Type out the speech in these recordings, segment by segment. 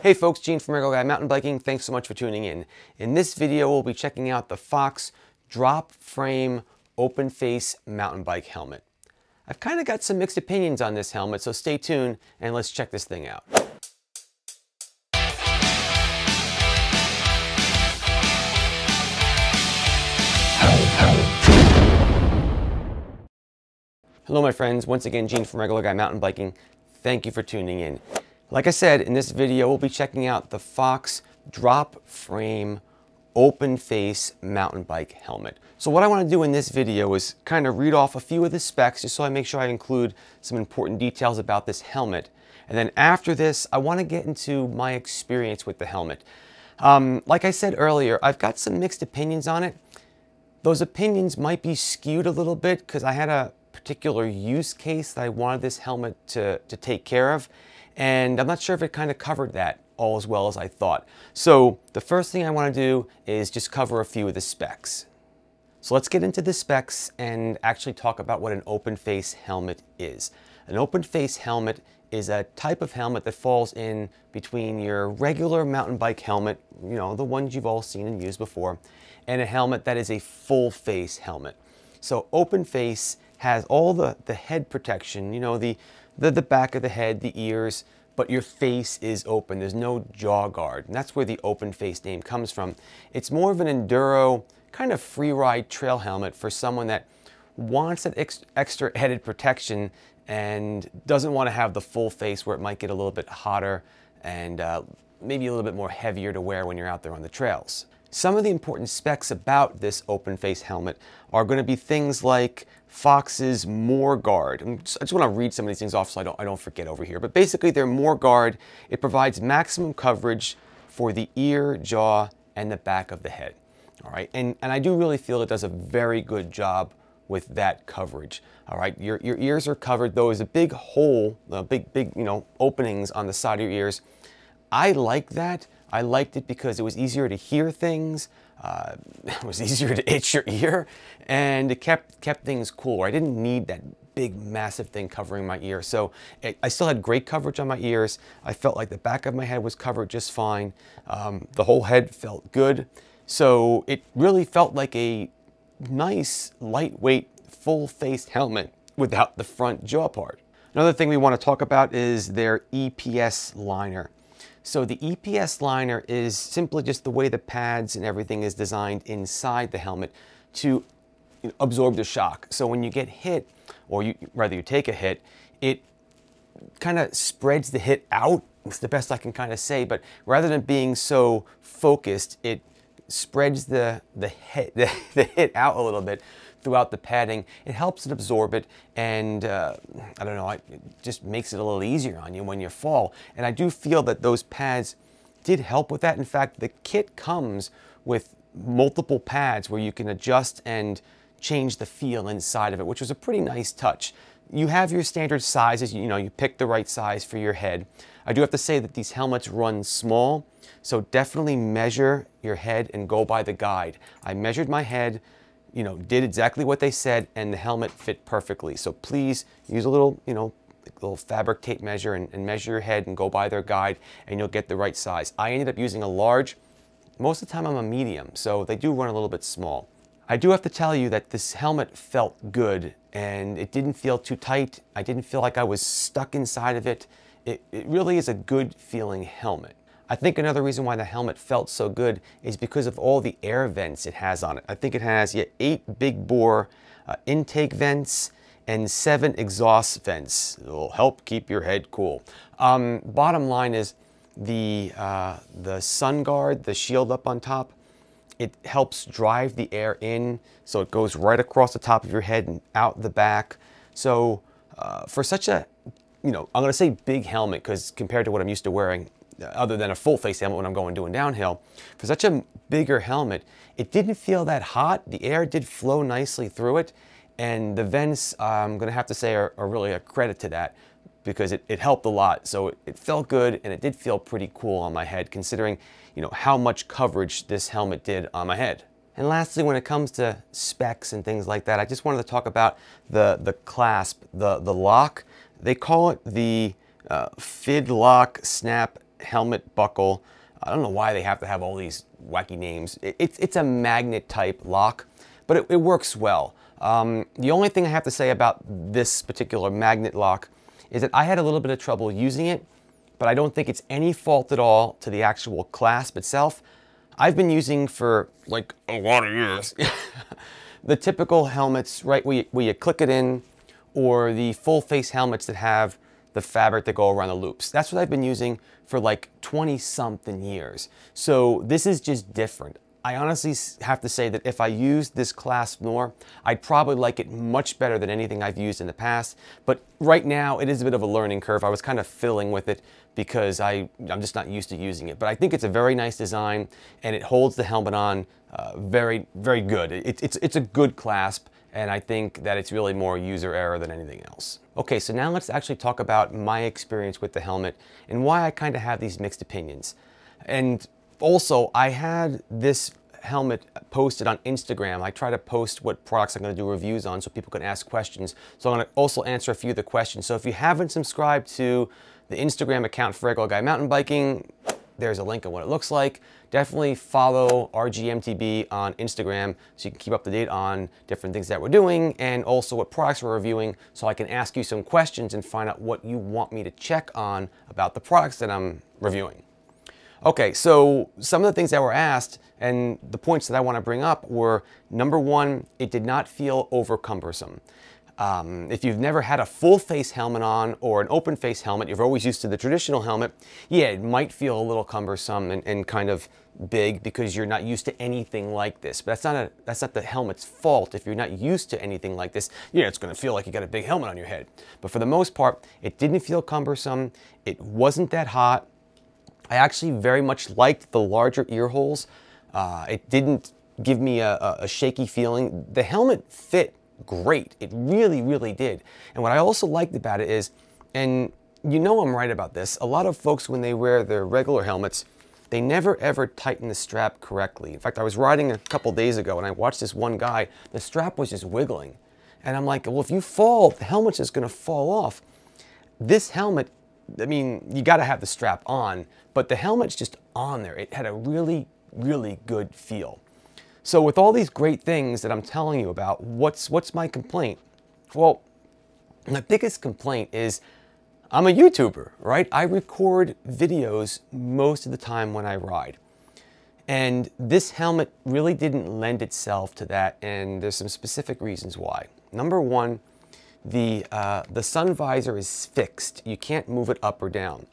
Hey folks, Gene from Regular Guy Mountain Biking. Thanks so much for tuning in. In this video, we'll be checking out the Fox Dropframe open face mountain bike helmet. I've kind of got some mixed opinions on this helmet, so stay tuned and let's check this thing out. Hello my friends, once again Gene from Regular Guy Mountain Biking. Thank you for tuning in. Like I said, in this video we'll be checking out the Fox Dropframe open face mountain bike helmet. So what I want to do in this video is kind of read off a few of the specs just so I make sure I include some important details about this helmet. And then after this, I want to get into my experience with the helmet. Like I said earlier, I've got some mixed opinions on it. Those opinions might be skewed a little bit because I had a particular use case that I wanted this helmet to take care of. And I'm not sure if it kind of covered that all as well as I thought. So the first thing I want to do is just cover a few of the specs. So let's get into the specs and actually talk about what an open face helmet is. An open face helmet is a type of helmet that falls in between your regular mountain bike helmet, you know, the ones you've all seen and used before, and a helmet that is a full face helmet. So open face has all the head protection, you know, the back of the head, the ears, but your face is open. There's no jaw guard, and that's where the open face name comes from. It's more of an enduro kind of free ride trail helmet for someone that wants that extra headed protection and doesn't want to have the full face where it might get a little bit hotter and maybe a little bit more heavier to wear when you're out there on the trails. Some of the important specs about this open face helmet are going to be things like Fox's More Guard. I just want to read some of these things off so I don't forget over here. But basically, they're More Guard. It provides maximum coverage for the ear, jaw, and the back of the head. All right, and I do really feel it does a very good job with that coverage. All right, your ears are covered. Though is a big hole, big openings on the side of your ears. I like that. I liked it because it was easier to hear things, it was easier to itch your ear, and it kept things cool. I didn't need that big, massive thing covering my ear. So I still had great coverage on my ears. I felt like the back of my head was covered just fine. The whole head felt good. So it really felt like a nice, lightweight, full-faced helmet without the front jaw part. Another thing we want to talk about is their EPS liner. So the EPS liner is simply just the way the pads and everything is designed inside the helmet to absorb the shock. So when you get hit, or rather you take a hit, it kind of spreads the hit out. It's the best I can kind of say, but rather than being so focused, it spreads the hit out a little bit throughout the padding. It helps it absorb it, and I don't know, it just makes it a little easier on you when you fall. And I do feel that those pads did help with that. In fact, the kit comes with multiple pads where you can adjust and change the feel inside of it, which was a pretty nice touch. You have your standard sizes, you pick the right size for your head. I do have to say that these helmets run small, so definitely measure your head and go by the guide. I measured my head, did exactly what they said, and the helmet fit perfectly. So please use a little, little fabric tape measure and measure your head and go by their guide, and you'll get the right size. I ended up using a large. Most of the time I'm a medium, so they do run a little bit small. I do have to tell you that this helmet felt good, and it didn't feel too tight. I didn't feel like I was stuck inside of it. It really is a good feeling helmet. I think another reason why the helmet felt so good is because of all the air vents it has on it. I think it has 8 big bore intake vents and 7 exhaust vents. It'll help keep your head cool. Bottom line is the sun guard, the shield up on top, it helps drive the air in, so it goes right across the top of your head and out the back. So for such a, I'm gonna say big helmet, because compared to what I'm used to wearing, other than a full face helmet when I'm doing downhill, for such a bigger helmet, it didn't feel that hot. The air did flow nicely through it, and the vents, I'm gonna have to say, are really a credit to that, because it helped a lot. So it felt good, and it did feel pretty cool on my head, considering how much coverage this helmet did on my head. And lastly, when it comes to specs and things like that, I just wanted to talk about the clasp, the lock. They call it the Fid Lock Snap helmet buckle. I don't know why they have to have all these wacky names. It's a magnet type lock, but it works well. The only thing I have to say about this particular magnet lock is that I had a little bit of trouble using it, but I don't think it's any fault at all to the actual clasp itself. I've been using for like a lot of years the typical helmets, right, where you click it in, or the full face helmets that have the fabric that go around the loops. That's what I've been using for like 20-something years. So this is just different. I honestly have to say that if I used this clasp more, I'd probably like it much better than anything I've used in the past. But right now, it is a bit of a learning curve. I was kind of fiddling with it because I'm just not used to using it. But I think it's a very nice design, and it holds the helmet on very, very good. It's a good clasp, and I think that it's really more user error than anything else. Okay, so now let's actually talk about my experience with the helmet and why I kind of have these mixed opinions. And also, I had this helmet posted on Instagram. I try to post what products I'm going to do reviews on so people can ask questions. So I'm going to also answer a few of the questions. So if you haven't subscribed to the Instagram account for Regular Guy Mountain Biking, there's a link on what it looks like. Definitely follow RGMTB on Instagram so you can keep up to date on different things that we're doing and also what products we're reviewing, so I can ask you some questions and find out what you want me to check on about the products that I'm reviewing. Okay, so some of the things that were asked and the points that I want to bring up were, number one, it did not feel over cumbersome. If you've never had a full face helmet on or an open face helmet, you're always used to the traditional helmet, yeah, it might feel a little cumbersome and kind of big because you're not used to anything like this. But that's not the helmet's fault. If you're not used to anything like this, yeah, it's going to feel like you got a big helmet on your head. But for the most part, it didn't feel cumbersome. It wasn't that hot. I actually very much liked the larger ear holes. It didn't give me a shaky feeling. The helmet fit great. It really, really did. And what I also liked about it is, and you know I'm right about this, a lot of folks when they wear their regular helmets, they never ever tighten the strap correctly. In fact, I was riding a couple days ago and I watched this one guy, the strap was just wiggling. And I'm like, well, if you fall, the helmet's just gonna fall off. This helmet, I mean, you gotta have the strap on, but the helmet's just on there. It had a really, really good feel. So with all these great things that I'm telling you about, what's my complaint? Well, my biggest complaint is I'm a YouTuber, right? I record videos most of the time when I ride. And this helmet really didn't lend itself to that, and there's some specific reasons why. Number one, the sun visor is fixed. You can't move it up or down.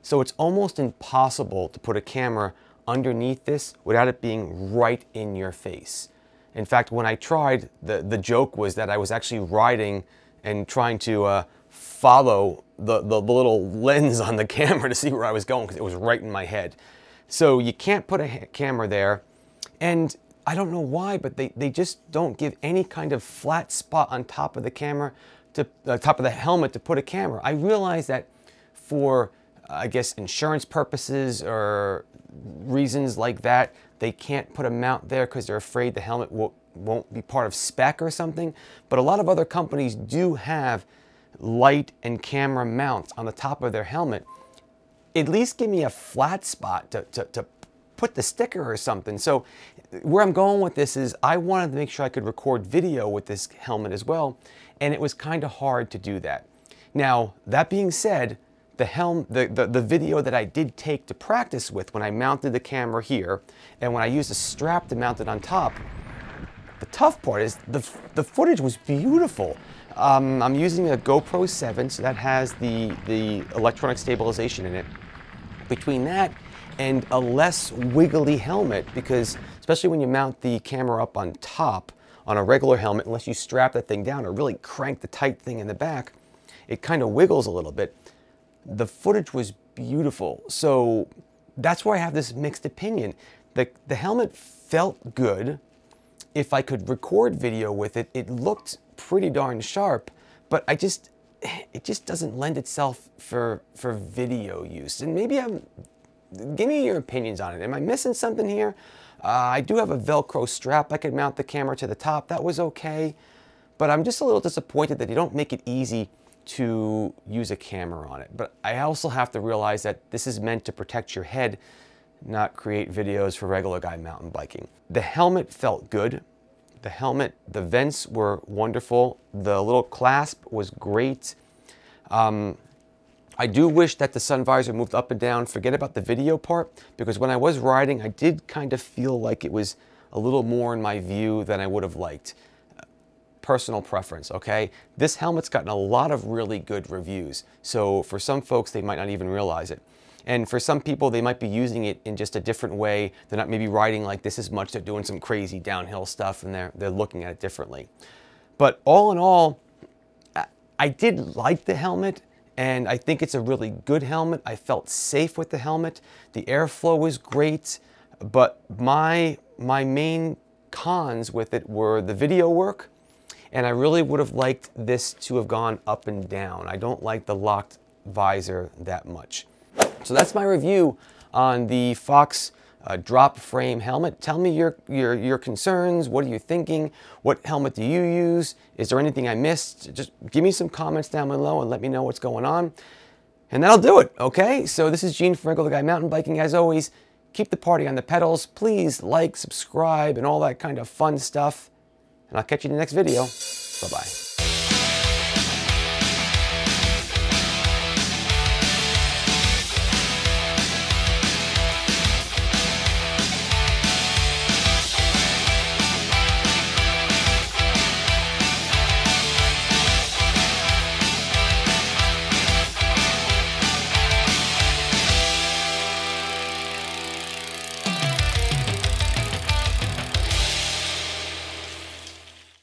So it's almost impossible to put a camera underneath this without it being right in your face. In fact, when I tried, the joke was that I was actually riding and trying to follow the little lens on the camera to see where I was going because it was right in my head. So you can't put a camera there, and I don't know why, but they just don't give any kind of flat spot on top of the camera, to top of the helmet to put a camera. I realize that for, I guess, insurance purposes or reasons like that, they can't put a mount there because they're afraid the helmet won't be part of spec or something. But a lot of other companies do have light and camera mounts on the top of their helmet. At least give me a flat spot to put the sticker or something. So where I'm going with this is I wanted to make sure I could record video with this helmet as well, and it was kind of hard to do that. Now, that being said, the video that I did take to practice with when I mounted the camera here and when I used a strap to mount it on top, the tough part is the footage was beautiful. I'm using a GoPro 7, so that has the electronic stabilization in it. Between that and a less wiggly helmet, because especially when you mount the camera up on top on a regular helmet, unless you strap that thing down or really crank the tight thing in the back, it kind of wiggles a little bit. The footage was beautiful. So that's why I have this mixed opinion. The helmet felt good. If I could record video with it, it looked pretty darn sharp, but it just doesn't lend itself for video use. And maybe give me your opinions on it. Am I missing something here? I do have a Velcro strap. I could mount the camera to the top. That was okay. But I'm just a little disappointed that you don't make it easy to use a camera on it. But I also have to realize that this is meant to protect your head, not create videos for regular guy mountain biking. The helmet felt good. The helmet, the vents were wonderful. The little clasp was great. I do wish that the sun visor moved up and down. Forget about the video part, because when I was riding, I did kind of feel like it was a little more in my view than I would have liked. Personal preference, okay? This helmet's gotten a lot of really good reviews. So for some folks, they might not even realize it. And for some people, they might be using it in just a different way. They're not maybe riding like this as much. They're doing some crazy downhill stuff and they're looking at it differently. But all in all, I did like the helmet, and I think it's a really good helmet. I felt safe with the helmet. The airflow was great, but my main cons with it were the video work, and I really would have liked this to have gone up and down. I don't like the locked visor that much. So that's my review on the Fox Dropframe helmet. Tell me your concerns. What are you thinking? What helmet do you use? Is there anything I missed? Just give me some comments down below and let me know what's going on. And that'll do it, okay? So this is Gene from Regular Guy Mountain Biking. As always, keep the party on the pedals. Please like, subscribe, and all that kind of fun stuff. And I'll catch you in the next video. Bye-bye.